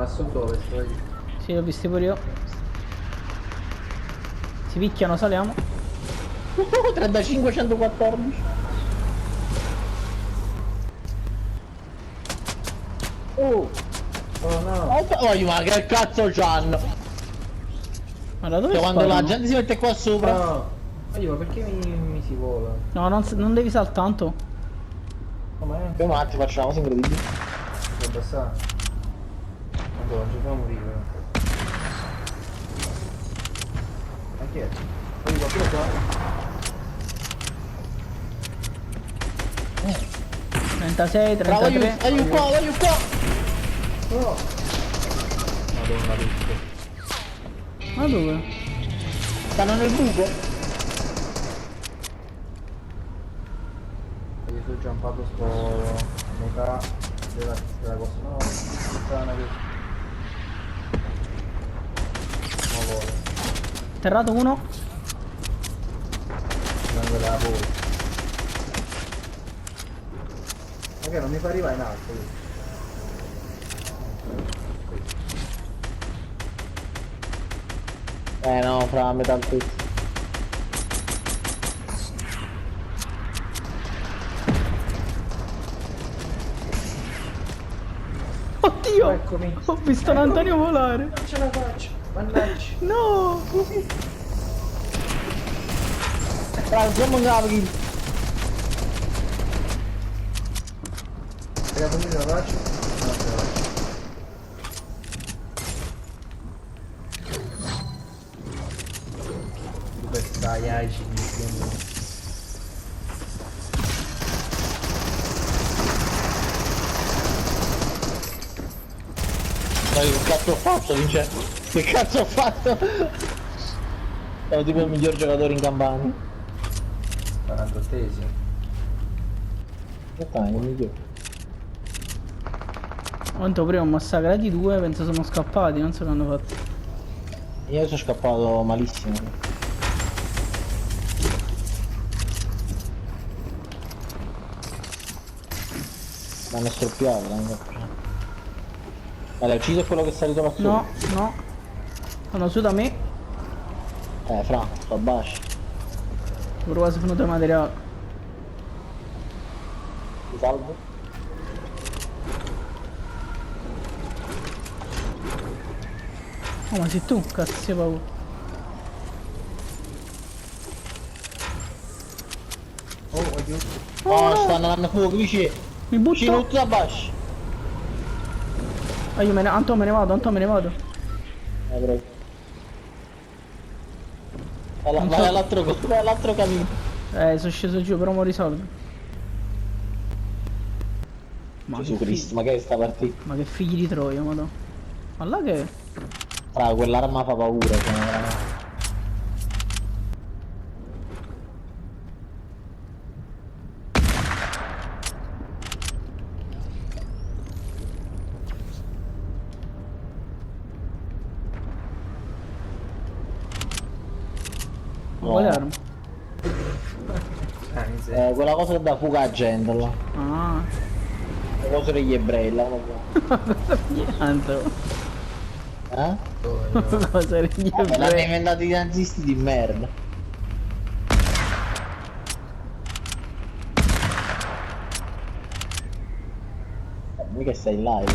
ma sotto dove stai? Sì, l'ho visti pure io. Si picchiano, saliamo. 35 114. Oh, Oh no! oh, ma che cazzo c'hanno? Ma da dove Cioè, quando la sparano? gente si mette qua sopra. No! Ma perché mi si vola? No, non devi saltare tanto. Com'è? Un attimo, facciamo cose incredibili. Devo abbassare. Madonna, ci fa morire. Ma chi è? Vedi qualcuno qua? 36, Bravo, 33. aiuto qua, aiuto qua. Oh! Madonna, tutto. Ma dove? Stanno nel buco. Io sono giampato sto metà della cosa. No, puttana che... Non vuole. Terrato uno. Vengo da voi. Ma che non mi fa arrivare in alto? No, fra metà tutto. Oddio! Eccomi. Ho visto Antonio volare. Non ce la faccio. Mannaggia. No! Fra, siamo gravi. Ragazzi, come ce la faccio? Non ce la faccio. Questa Aici mi sembra. Ma che cazzo ho fatto, Vincenzo? Che cazzo ho fatto? Sono tipo il miglior giocatore in Campania. Saranno tesi. Che fai, il migliore? Quanto prima ho massacrati due, penso sono scappati, non so che hanno fatto. Io sono scappato malissimo. Mi hanno stroppiato, ma l'hai ucciso quello che è salito là sopra? No, no. Sono su da me. Fra, sto bascio. Pure quasi venuto il materiale. Ti salvo? Oh, ma sei tu, cazzo sei paura. Oh, aiuto. Oh, no. stanno andando a fuoco, vicino. Mi Vicino butto. tutti da bascio. Ah, io me ne... Anto me ne vado, Anto me ne vado. Prego. Non Vai so. vai all'altro cammino. Sono sceso giù, però mo risolvo. Ma Gesù che Cristo, ma che è sta partita? Ma che figli di Troia, madonna. Ma là che... Fra, quell'arma fa paura, cioè, veramente. Ma quale arma? Miseria. Quella cosa che dà fuga a gente là. Ah. Le cose degli ebrei là. Anto. Eh? Cosa gli L'hanno ebrei? inventato i nazisti di merda. Mica stai in live,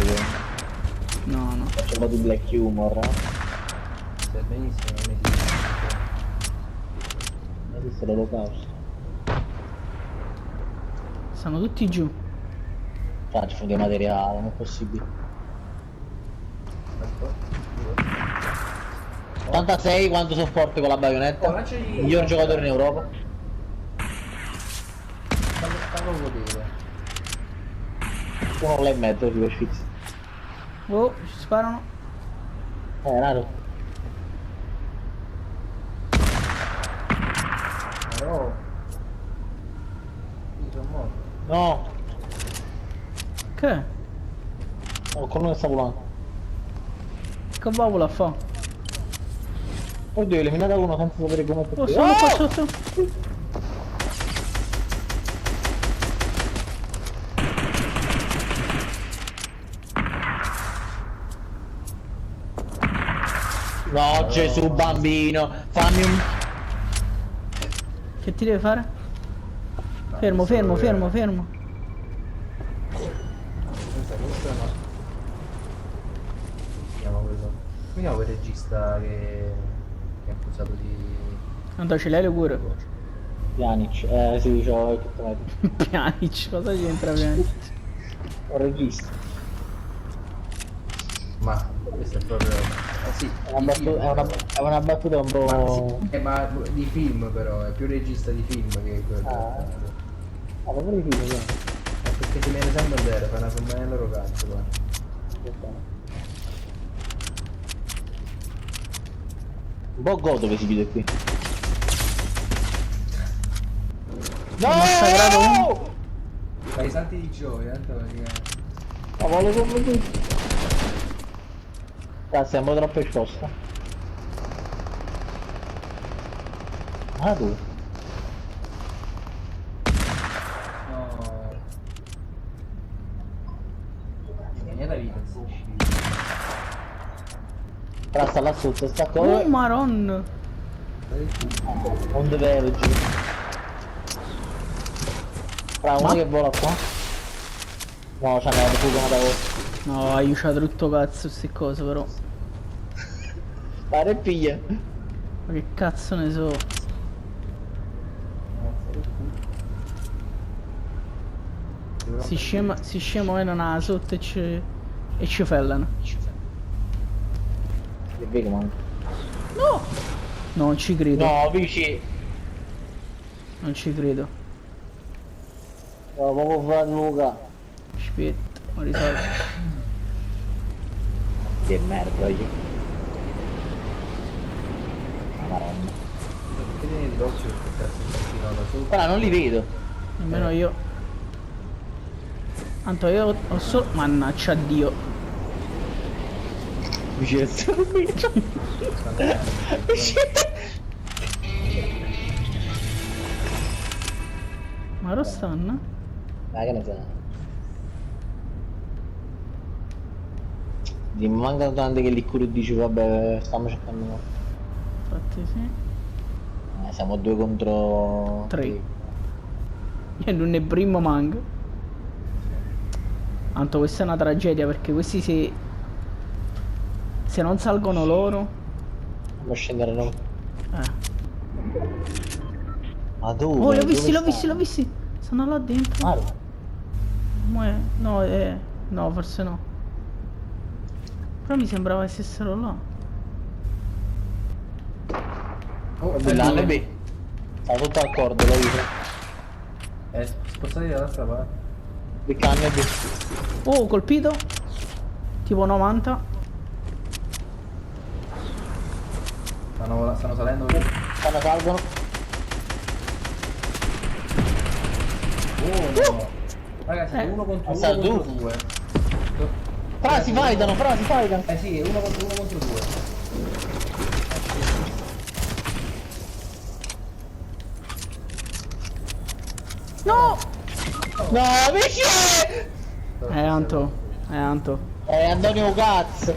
No, no. faccio un po' di black humor, eh? Stai benissimo, non Non esiste l'olocausto. Stanno tutti giù. Faccio fuoco di materiale, non è possibile. esiste. 86 quanto sono forte con la baionetta? Oh, lanciagli- Miglior giocatore in Europa. Stanno godere. Uno là in mezzo tipo sfizio. Oh, ci sparano. Raro. No. Io sono morto. No, Che? no, con uno che sta volando. Che bavola fa? Oddio, eliminata uno senza sapere come Oh, sono qua sotto. Gesù bambino, fammi un... Che ti deve fare? Fermo, fermo, fermo, fermo. Questo è no. Chiama quello. Come chiama quel regista che è accusato di... Tanto ce l'hai pure. Pjanic, sì, c'ho il tutto. Pjanic, cosa c'entra Pjanic? Un regista. Ma questo è proprio... sì, È una, è una battuta un po'... ma di film però, è più regista di film che quello. Ma proprio di film, Perché ti viene sempre Bandera, fai una sommella loro cazzo, guarda. Un po' godo che si vede qui. massacrato uno. Fai i salti di gioia, tanto perché... Ma vuole come qui. Cazzo, siamo troppo esposti. Ah tu. No... Vieni la vita, si Però sta là sotto, sta Oh cosa. maron. Non deve leggere. Fra uno che vola qua. No, c'è una fuga da voi. No, io c'ho tutto cazzo queste cose però. Pare piglia. Ma che cazzo ne so. Si scema e non ha sotto e ci fellano. Che vedi, man. No! No, non ci credo. No, vici. Non ci credo. No, proprio fra Luca. Aspetta, ho risolto. Che merda io. Madonna. Perché vieni di d'occhio che cazzo si continuano su? Però non li vedo. Nemmeno io. Tanto io ho solo... Mannaggia Dio. Vicinezza. Ma lo stanno? Dai, che ne sai? Mi mancano tante che lì cure dici vabbè stiamo cercando noi. Infatti sì. Siamo 2 contro 3. E non ne primo manco. Tanto questa è una tragedia perché questi se non salgono loro. Dobbiamo scendere noi. Ma dove? Oh, li ho Dove visti, l'ho stanno? visti, l'ho visti. Stanno là dentro. Maro. No, no, forse no. Però mi sembrava che stessero là. Oh, Là, beh. Sta tutto al cordo, l'ho visto. Spostati dall'altra parte. Il canne B. Oh, colpito. Tipo 90. Stanno salendo. Stanno salgono. Oh no. Ragazzi, uno contro Sta uno tu. contro due. Fra si fightano, fra si fightano. Eh sì, uno contro due. No! No, perché? Anto. Anto. Antonio cazzo.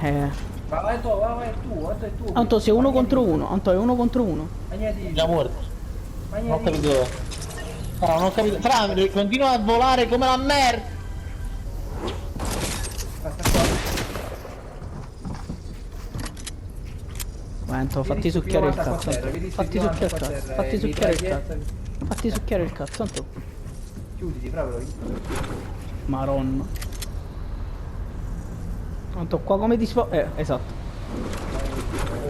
Ma vai tu, vai tu. Anto, sei uno contro uno. Anto, è uno contro uno. Magneti. Già morto. Non ho Magneti. capito. Fra, non ho capito. Fra, continua a volare come la merda. Anto, fatti succhiare il cazzo. Anto. Fatti succhiare il cazzo. Fatti succhiare il cazzo. Fatti succhiare il cazzo, Anto. Chiuditi, proprio. Maronna. Anto, qua come ti si può... esatto.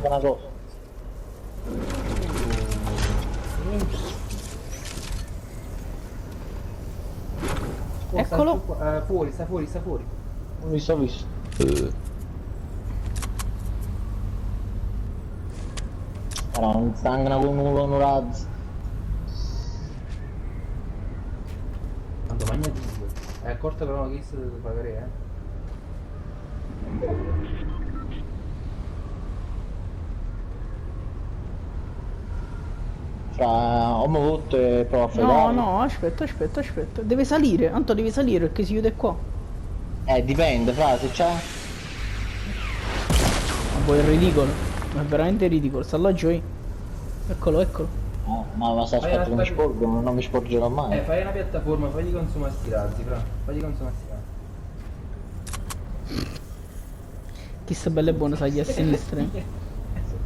Una cosa. Eccolo. Fuori, sta fuori. Ho visto, ho visto. Però non stangano con un razzo. Tanto magneti. È accorto però che si deve pagare, Fra, ho movuto e provo a No, fregarlo. no, aspetta. Deve salire. Anto, deve salire perché si chiude qua. Dipende, fra, se c'è... Poi è ridicolo. Ma è veramente ridicolo. Sta là giù. Eccolo, eccolo. No, ma se aspetta che mi sporgo, non mi sporgerò mai. Fai una piattaforma, fagli consumare sti razzi, fra. Fagli consumare sti razzi. Chi sta bello e buono sai a sinistra.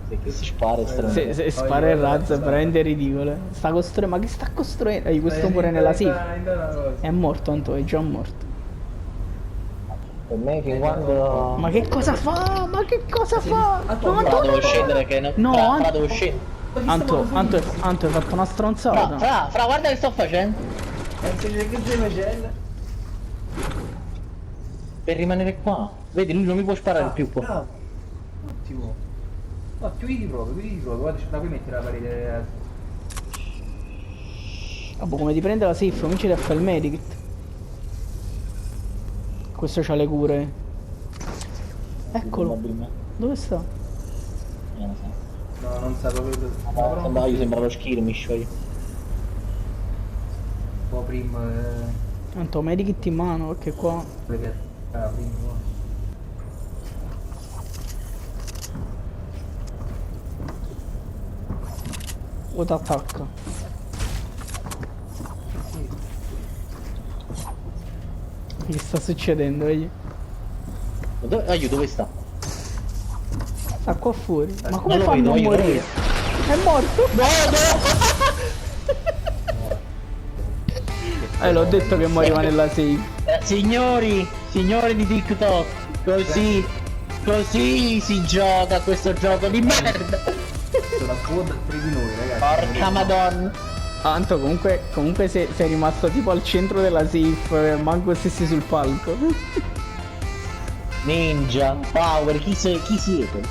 Se che si spara estremamente. Se spara il razzo è veramente ridicolo. Sta costruendo. Ma che sta costruendo? Questo pure nella safe. È morto Anto, è già morto. Per me fin quando... Ma che cosa fa? Ma che cosa fa? No, Fra Anto, devo scendere che... No, fra Anto- devo scendere. Anto, hai fatto una stronzata. Fra, guarda che sto facendo. Che stai facendo? Per rimanere qua. Vedi, lui non mi può sparare più qua. Bravo. Ottimo. No, chiudi proprio, guarda, da qui metti la parete. Vabbè, come ti prende la safe, cominci a fare il medikit. Questo c'ha le cure. Eccolo. Probabilmente. Dove sta? Non so. No, non sa proprio dove. No, io sembra lo skirmish io. Un po' prima. Tanto medikit in mano perché qua. Prima. O t'attacca. Che sta succedendo, vedi? Aiuto, dove sta? Sta qua fuori. Ma come Non lo fa a vedo, non aiuto, morire? È morto! L'ho detto che moriva nella safe. Signori di TikTok, così si gioca questo gioco di merda. La squad 3 di noi, ragazzi. Porca madonna. Tanto comunque sei rimasto tipo al centro della safe, manco stessi sul palco. Ninja, Power, chi siete?